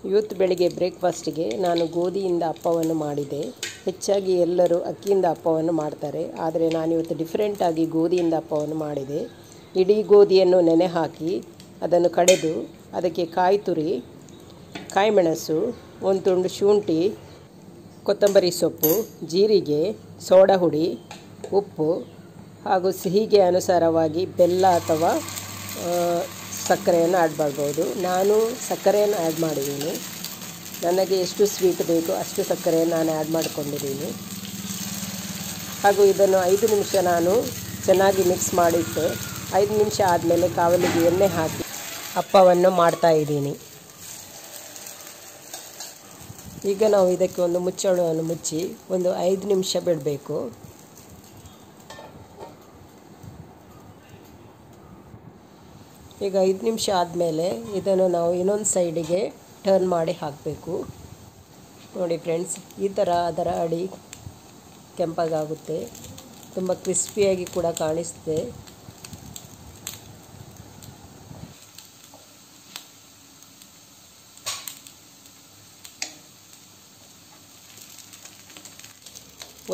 ಇವತ್ತು ಬೆಳಿಗ್ಗೆ ಬ್ರೇಕ್ಫಾಸ್ಟಿಗೆ ನಾನು ಗೋಧಿಯಿಂದ ಅಪ್ಪವನ್ನು ಮಾಡಿದೆ. ಹೆಚ್ಚಾಗಿ ಎಲ್ಲರೂ ಅಕ್ಕಿಯಿಂದ ಅಪ್ಪವನ್ನು ಮಾಡ್ತಾರೆ, ಆದರೆ ನಾನಿವತ್ತು ಡಿಫ್ರೆಂಟಾಗಿ ಗೋಧಿಯಿಂದ ಅಪ್ಪವನ್ನು ಮಾಡಿದೆ. ಇಡೀ ಗೋಧಿಯನ್ನು ನೆನೆ ಹಾಕಿ ಅದನ್ನು ಕಡೆದು ಅದಕ್ಕೆ ಕಾಯಿ ತುರಿ, ಕಾಯಿಮೆಣಸು, ಒಂದು ತುಂಡು ಶುಂಠಿ, ಕೊತ್ತಂಬರಿ ಸೊಪ್ಪು, ಜೀರಿಗೆ, ಸೋಡಾ ಹುಡಿ, ಉಪ್ಪು ಹಾಗೂ ಸಿಹಿಗೆ ಅನುಸಾರವಾಗಿ ಬೆಲ್ಲ ಅಥವಾ ಸಕ್ಕರೆಯನ್ನು ಆ್ಯಡ್ ಮಾಡ್ಬೋದು. ನಾನು ಸಕ್ಕರೆಯನ್ನು ಆ್ಯಡ್ ಮಾಡಿದ್ದೀನಿ. ನನಗೆ ಎಷ್ಟು ಸ್ವೀಟ್ ಬೇಕು ಅಷ್ಟು ಸಕ್ಕರೆಯನ್ನು ನಾನು ಆ್ಯಡ್ ಮಾಡಿಕೊಂಡಿದ್ದೀನಿ. ಹಾಗೂ ಇದನ್ನು 5 ನಿಮಿಷ ನಾನು ಚೆನ್ನಾಗಿ ಮಿಕ್ಸ್ ಮಾಡಿಟ್ಟು 5 ನಿಮಿಷ ಆದಮೇಲೆ ಕಾವಲಿಗೆ ಎಣ್ಣೆ ಹಾಕಿ ಅಪ್ಪವನ್ನು ಮಾಡ್ತಾಯಿದ್ದೀನಿ. ಈಗ ನಾವು ಇದಕ್ಕೆ ಒಂದು ಮುಚ್ಚಳವನ್ನು ಮುಚ್ಚಿ ಒಂದು 5 ನಿಮಿಷ ಬಿಡಬೇಕು. ಈಗ 5 ನಿಮಿಷ ಆದಮೇಲೆ ಇದನ್ನು ನಾವು ಇನ್ನೊಂದು ಸೈಡಿಗೆ ಟರ್ನ್ ಮಾಡಿ ಹಾಕಬೇಕು. ನೋಡಿ ಫ್ರೆಂಡ್ಸ್, ಈ ಥರ ಅದರ ಅಡಿ ಕೆಂಪಗಾಗುತ್ತೆ, ತುಂಬ ಕ್ರಿಸ್ಪಿಯಾಗಿ ಕೂಡ ಕಾಣಿಸುತ್ತೆ.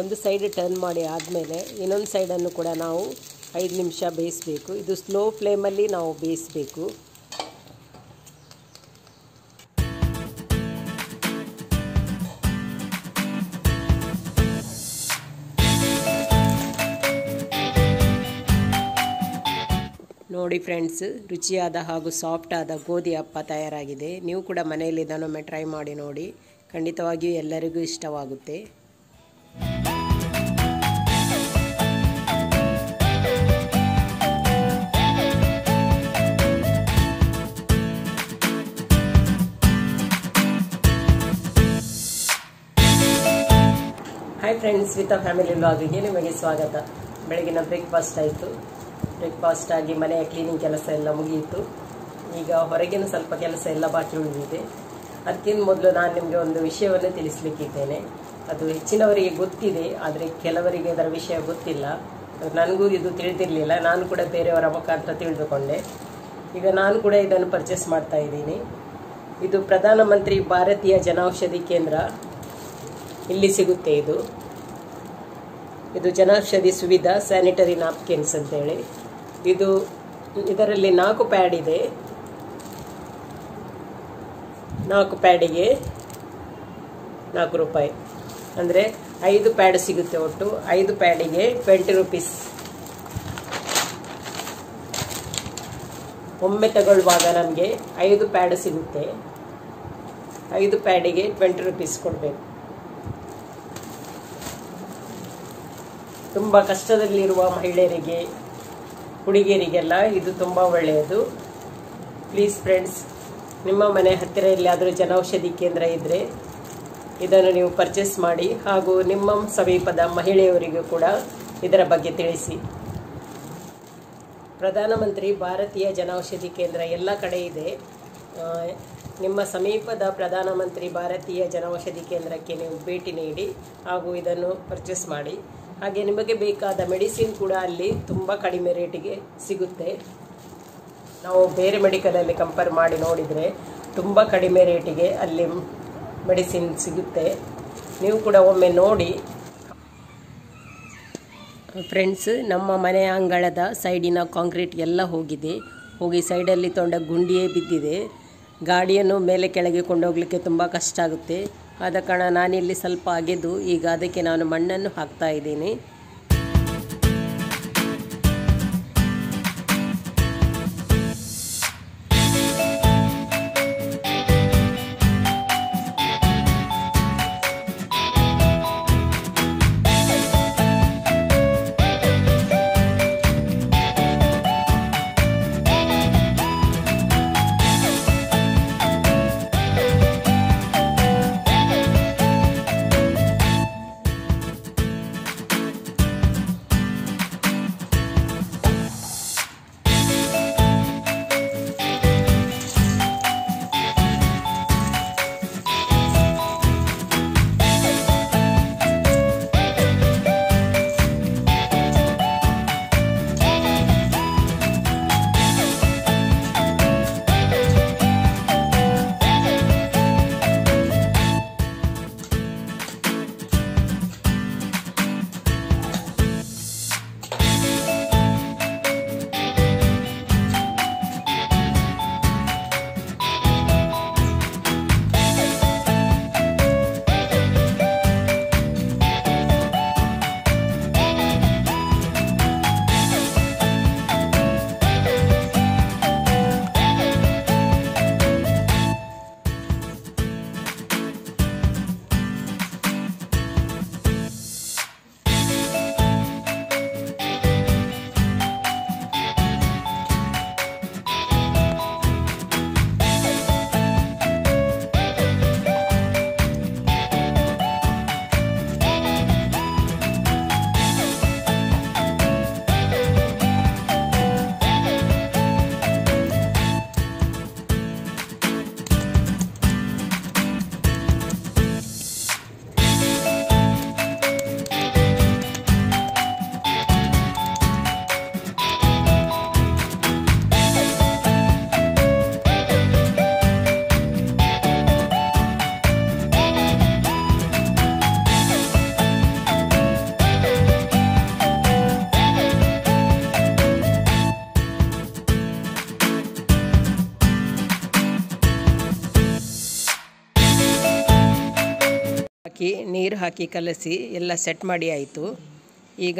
ಒಂದು ಸೈಡ್ ಟರ್ನ್ ಮಾಡಿ ಆದಮೇಲೆ ಇನ್ನೊಂದು ಸೈಡನ್ನು ಕೂಡ ನಾವು 5 ನಿಮಿಷ ಬೇಯಿಸಬೇಕು. ಇದು ಸ್ಲೋ ಫ್ಲೇಮಲ್ಲಿ ನಾವು ಬೇಯಿಸಬೇಕು. ನೋಡಿ ಫ್ರೆಂಡ್ಸ್, ರುಚಿಯಾದ ಹಾಗೂ ಸಾಫ್ಟ್ ಆದ ಗೋಧಿ ಅಪ್ಪ ತಯಾರಾಗಿದೆ. ನೀವು ಕೂಡ ಮನೆಯಲ್ಲಿ ಇದನ್ನೊಮ್ಮೆ ಟ್ರೈ ಮಾಡಿ ನೋಡಿ, ಖಂಡಿತವಾಗಿಯೂ ಎಲ್ಲರಿಗೂ ಇಷ್ಟವಾಗುತ್ತೆ. ಹಾಯ್ ಫ್ರೆಂಡ್ಸ್, ವಿತ್ ಫ್ಯಾಮಿಲಿ ವ್ಲಾಗಿಗೆ ನಿಮಗೆ ಸ್ವಾಗತ. ಬೆಳಗಿನ ಬ್ರೇಕ್ಫಾಸ್ಟ್ ಆಯಿತು. ಬ್ರೇಕ್ಫಾಸ್ಟ್ ಆಗಿ ಮನೆಯ ಕ್ಲೀನಿಂಗ್ ಕೆಲಸ ಎಲ್ಲ ಮುಗಿಯಿತು. ಈಗ ಹೊರಗಿನ ಸ್ವಲ್ಪ ಕೆಲಸ ಎಲ್ಲ ಬಾಕಿ ಉಳಿದಿದೆ. ಅದಕ್ಕಿಂತ ಮೊದಲು ನಾನು ನಿಮಗೆ ಒಂದು ವಿಷಯವನ್ನು ತಿಳಿಸ್ಲಿಕ್ಕಿದ್ದೇನೆ. ಅದು ಹೆಚ್ಚಿನವರಿಗೆ ಗೊತ್ತಿದೆ, ಆದರೆ ಕೆಲವರಿಗೆ ಅದರ ವಿಷಯ ಗೊತ್ತಿಲ್ಲ. ನನಗೂ ಇದು ತಿಳಿದಿರಲಿಲ್ಲ, ನಾನು ಕೂಡ ಬೇರೆಯವರ ಮುಖಾಂತರ ತಿಳಿದುಕೊಂಡೆ. ಈಗ ನಾನು ಕೂಡ ಇದನ್ನು ಪರ್ಚೇಸ್ ಮಾಡ್ತಾ ಇದ್ದೀನಿ. ಇದು ಪ್ರಧಾನಮಂತ್ರಿ ಭಾರತೀಯ ಜನೌಷಧಿ ಕೇಂದ್ರ, ಇಲ್ಲಿ ಸಿಗುತ್ತೆ. ಇದು ಜನೌಷಧಿ ಸುವಿಧಾ ಸ್ಯಾನಿಟರಿ ನ್ಯಾಪ್ಕಿನ್ಸ್ ಅಂತೇಳಿ. ಇದರಲ್ಲಿ 4 ಪ್ಯಾಡ್ ಇದೆ. 4 ಪ್ಯಾಡಿಗೆ 4 ರೂಪಾಯಿ, ಅಂದರೆ 5 ಪ್ಯಾಡ್ ಸಿಗುತ್ತೆ. ಒಟ್ಟು 5 ಪ್ಯಾಡಿಗೆ 20 ರೂಪೀಸ್. ಒಮ್ಮೆ ತಗೊಳ್ಳುವಾಗ ನಮಗೆ 5 ಪ್ಯಾಡ್ ಸಿಗುತ್ತೆ. 5 ಪ್ಯಾಡಿಗೆ 20 ರೂಪೀಸ್ ಕೊಡಬೇಕು. ತುಂಬ ಕಷ್ಟದಲ್ಲಿರುವ ಮಹಿಳೆಯರಿಗೆ, ಹುಡುಗಿಯರಿಗೆಲ್ಲ ಇದು ತುಂಬ ಒಳ್ಳೆಯದು. ಪ್ಲೀಸ್ ಫ್ರೆಂಡ್ಸ್, ನಿಮ್ಮ ಮನೆ ಹತ್ತಿರ ಎಲ್ಲಿಯಾದರೂ ಜನೌಷಧಿ ಕೇಂದ್ರ ಇದ್ದರೆ ಇದನ್ನು ನೀವು ಪರ್ಚೇಸ್ ಮಾಡಿ, ಹಾಗೂ ನಿಮ್ಮ ಸಮೀಪದ ಮಹಿಳೆಯರಿಗೂ ಕೂಡ ಇದರ ಬಗ್ಗೆ ತಿಳಿಸಿ. ಪ್ರಧಾನಮಂತ್ರಿ ಭಾರತೀಯ ಜನೌಷಧಿ ಕೇಂದ್ರ ಎಲ್ಲ ಕಡೆ ಇದೆ. ನಿಮ್ಮ ಸಮೀಪದ ಪ್ರಧಾನಮಂತ್ರಿ ಭಾರತೀಯ ಜನೌಷಧಿ ಕೇಂದ್ರಕ್ಕೆ ನೀವು ಭೇಟಿ ನೀಡಿ ಹಾಗೂ ಇದನ್ನು ಪರ್ಚೇಸ್ ಮಾಡಿ. ಹಾಗೆ ನಿಮಗೆ ಬೇಕಾದ ಮೆಡಿಸಿನ್ ಕೂಡ ಅಲ್ಲಿ ತುಂಬ ಕಡಿಮೆ ರೇಟಿಗೆ ಸಿಗುತ್ತೆ. ನಾವು ಬೇರೆ ಮೆಡಿಕಲಲ್ಲಿ ಕಂಪೇರ್ ಮಾಡಿ ನೋಡಿದರೆ ತುಂಬ ಕಡಿಮೆ ರೇಟಿಗೆ ಅಲ್ಲಿ ಮೆಡಿಸಿನ್ ಸಿಗುತ್ತೆ. ನೀವು ಕೂಡ ಒಮ್ಮೆ ನೋಡಿ. ಫ್ರೆಂಡ್ಸ್, ನಮ್ಮ ಮನೆಯ ಅಂಗಳದ ಸೈಡಿನ ಕಾಂಕ್ರೀಟ್ ಎಲ್ಲ ಹೋಗಿ ಸೈಡಲ್ಲಿ ತೊಂಡ ಗುಂಡಿಯೇ ಬಿದ್ದಿದೆ. ಗಾಡಿಯನ್ನು ಮೇಲೆ ಕೆಳಗೆ ಕೊಂಡೋಗಲಿಕ್ಕೆ ತುಂಬ ಕಷ್ಟ ಆಗುತ್ತೆ. ಆದ ಕಾರಣ ನಾನಿಲ್ಲಿ ಸ್ವಲ್ಪ ಅಗೆದು ಈಗ ಅದಕ್ಕೆ ನಾನು ಮಣ್ಣನ್ನು ಹಾಕ್ತಾ ಇದ್ದೀನಿ. ಹಾಕಿ ನೀರು ಹಾಕಿ ಕಲಸಿ ಎಲ್ಲ ಸೆಟ್ ಮಾಡಿ ಆಯಿತು. ಈಗ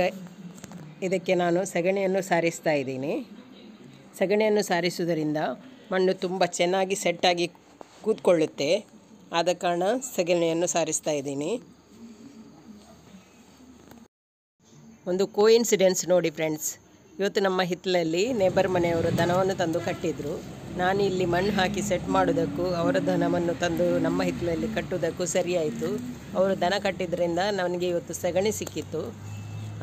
ಇದಕ್ಕೆ ನಾನು ಸಗಣಿಯನ್ನು ಸಾರಿಸ್ತಾ ಇದ್ದೀನಿ. ಸಗಣಿಯನ್ನು ಸಾರಿಸುವುದರಿಂದ ಮಣ್ಣು ತುಂಬ ಚೆನ್ನಾಗಿ ಸೆಟ್ಟಾಗಿ ಕೂತ್ಕೊಳ್ಳುತ್ತೆ. ಆದ ಕಾರಣ ಸಗಣಿಯನ್ನು ಸಾರಿಸ್ತಾ ಇದ್ದೀನಿ. ಒಂದು ಕೋಇನ್ಸಿಡೆನ್ಸ್ ನೋಡಿ ಫ್ರೆಂಡ್ಸ್, ಇವತ್ತು ನಮ್ಮ ಹಿತ್ತಲಲ್ಲಿ ನೇಬರ್ ಮನೆಯವರು ದನವನ್ನು ತಂದು ಕಟ್ಟಿದರು. ನಾನು ಇಲ್ಲಿ ಮಣ್ಣು ಹಾಕಿ ಸೆಟ್ ಮಾಡೋದಕ್ಕೂ ಅವರ ದನವನ್ನು ತಂದು ನಮ್ಮ ಹಿತ್ತಲಲ್ಲಿ ಕಟ್ಟುವುದಕ್ಕೂ ಸರಿಯಾಯಿತು. ಅವರು ದನ ಕಟ್ಟಿದ್ರಿಂದ ನನಗೆ ಇವತ್ತು ಸಗಣಿ ಸಿಕ್ಕಿತ್ತು.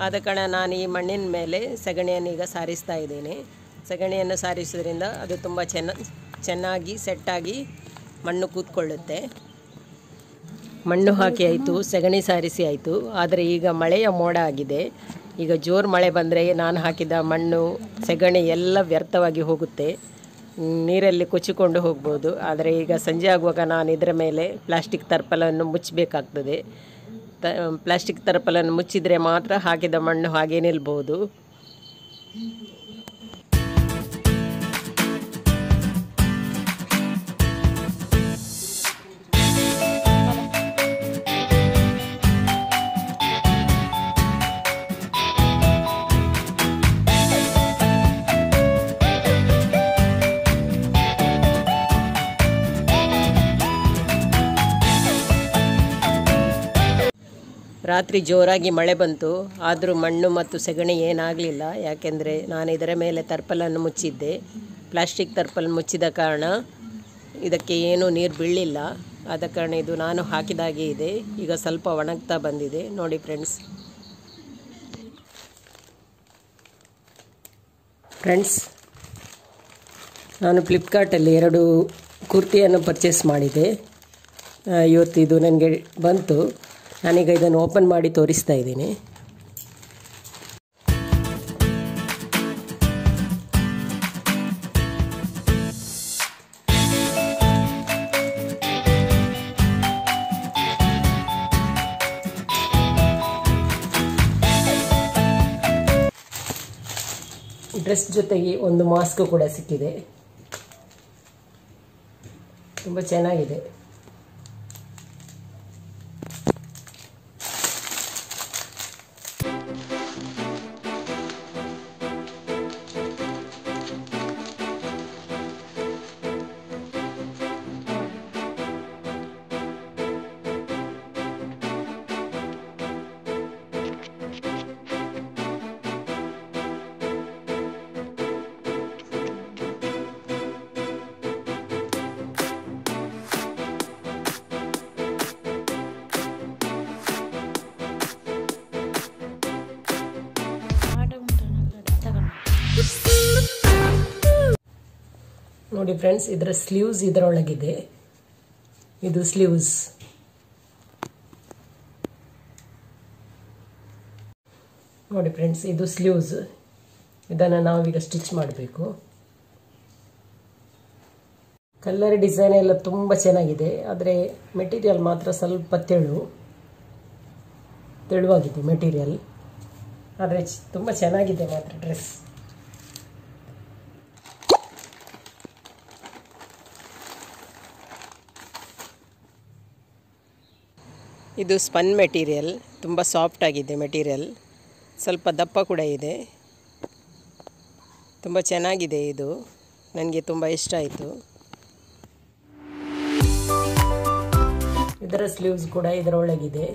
ಆದ ಕಾರಣ ನಾನು ಈ ಮಣ್ಣಿನ ಮೇಲೆ ಸಗಣಿಯನ್ನು ಈಗ ಸಾರಿಸ್ತಾ ಇದ್ದೇನೆ. ಸಗಣಿಯನ್ನು ಸಾರಿಸೋದ್ರಿಂದ ಅದು ತುಂಬ ಚೆನ್ನಾಗಿ ಸೆಟ್ಟಾಗಿ ಮಣ್ಣು ಕೂತ್ಕೊಳ್ಳುತ್ತೆ. ಮಣ್ಣು ಹಾಕಿ ಆಯಿತು, ಸಗಣಿ ಸಾರಿಸಿ ಆಯಿತು. ಆದರೆ ಈಗ ಮಳೆಯ ಮೋಡ ಆಗಿದೆ. ಈಗ ಜೋರು ಮಳೆ ಬಂದರೆ ನಾನು ಹಾಕಿದ ಮಣ್ಣು ಸಗಣಿ ಎಲ್ಲ ವ್ಯರ್ಥವಾಗಿ ಹೋಗುತ್ತೆ, ನೀರಲ್ಲಿ ಕೊಚ್ಚಿಕೊಂಡು ಹೋಗ್ಬೋದು. ಆದರೆ ಈಗ ಸಂಜೆ ಆಗುವಾಗ ನಾನು ಇದರ ಮೇಲೆ ಪ್ಲಾಸ್ಟಿಕ್ ತರ್ಪಲನ್ನು ಮುಚ್ಚಬೇಕಾಗ್ತದೆ. ಪ್ಲಾಸ್ಟಿಕ್ ತರ್ಪಲನ್ನು ಮುಚ್ಚಿದರೆ ಮಾತ್ರ ಹಾಕಿದ ಮಣ್ಣು ಹಾಗೇ ನಿಲ್ಬೋದು. ರಾತ್ರಿ ಜೋರಾಗಿ ಮಳೆ ಬಂತು, ಆದರೂ ಮಣ್ಣು ಮತ್ತು ಸಗಣಿ ಏನಾಗಲಿಲ್ಲ. ಯಾಕೆಂದರೆ ನಾನು ಇದರ ಮೇಲೆ ತರ್ಪಲನ್ನು ಮುಚ್ಚಿದ್ದೆ. ಪ್ಲಾಸ್ಟಿಕ್ ತರ್ಪಲ್ ಮುಚ್ಚಿದ ಕಾರಣ ಇದಕ್ಕೆ ಏನೂ ನೀರು ಬೀಳಲಿಲ್ಲ. ಆದ ಕಾರಣ ಇದು ನಾನು ಹಾಕಿದಾಗೆ ಇದೆ. ಈಗ ಸ್ವಲ್ಪ ಒಣಗ್ತಾ ಬಂದಿದೆ ನೋಡಿ ಫ್ರೆಂಡ್ಸ್, ನಾನು ಫ್ಲಿಪ್ಕಾರ್ಟಲ್ಲಿ 2 ಕುರ್ತಿಯನ್ನು ಪರ್ಚೇಸ್ ಮಾಡಿದೆ. ಇವತ್ತು ಇದು ನನಗೆ ಬಂತು. ನಾನೀಗ ಇದನ್ನು ಓಪನ್ ಮಾಡಿ ತೋರಿಸ್ತಾ ಇದ್ದೀನಿ. ಡ್ರೆಸ್ ಜೊತೆಗೆ ಒಂದು ಮಾಸ್ಕ್ ಕೂಡ ಸಿಕ್ಕಿದೆ. ತುಂಬ ಚೆನ್ನಾಗಿದೆ. ನೋಡಿ ಫ್ರೆಂಡ್ಸ್, ಇದರ ಸ್ಲೀವ್ಸ್ ಇದರೊಳಗಿದೆ. ಇದು ಸ್ಲೀವ್ಸ್. ನೋಡಿ ಫ್ರೆಂಡ್ಸ್, ಇದು ಸ್ಲೀವ್ಸ್. ಇದನ್ನು ನಾವೀಗ ಸ್ಟಿಚ್ ಮಾಡಬೇಕು. ಕಲರ್ ಡಿಸೈನ್ ಎಲ್ಲ ತುಂಬ ಚೆನ್ನಾಗಿದೆ. ಆದರೆ ಮೆಟೀರಿಯಲ್ ಮಾತ್ರ ಸ್ವಲ್ಪ ತೆಳುವಾಗಿದೆ ಮೆಟೀರಿಯಲ್. ಆದರೆ ತುಂಬ ಚೆನ್ನಾಗಿದೆ ಮಾತ್ರ ಡ್ರೆಸ್. ಇದು ಸ್ಪನ್ ಮೆಟೀರಿಯಲ್, ತುಂಬ ಸಾಫ್ಟ್ ಆಗಿದೆ ಮೆಟೀರಿಯಲ್, ಸ್ವಲ್ಪ ದಪ್ಪ ಕೂಡ ಇದೆ. ತುಂಬ ಚೆನ್ನಾಗಿದೆ ಇದು, ನನಗೆ ತುಂಬ ಇಷ್ಟ ಆಯಿತು. ಇದರ ಸ್ಲೀವ್ಸ್ ಕೂಡ ಇದರೊಳಗಿದೆ.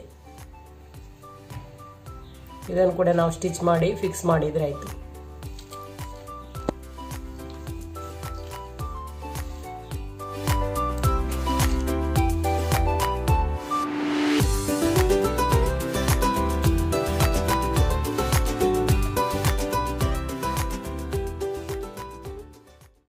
ಇದನ್ನು ಕೂಡ ನಾವು ಸ್ಟಿಚ್ ಮಾಡಿ ಫಿಕ್ಸ್ ಮಾಡಿದರೆ ಆಯಿತು.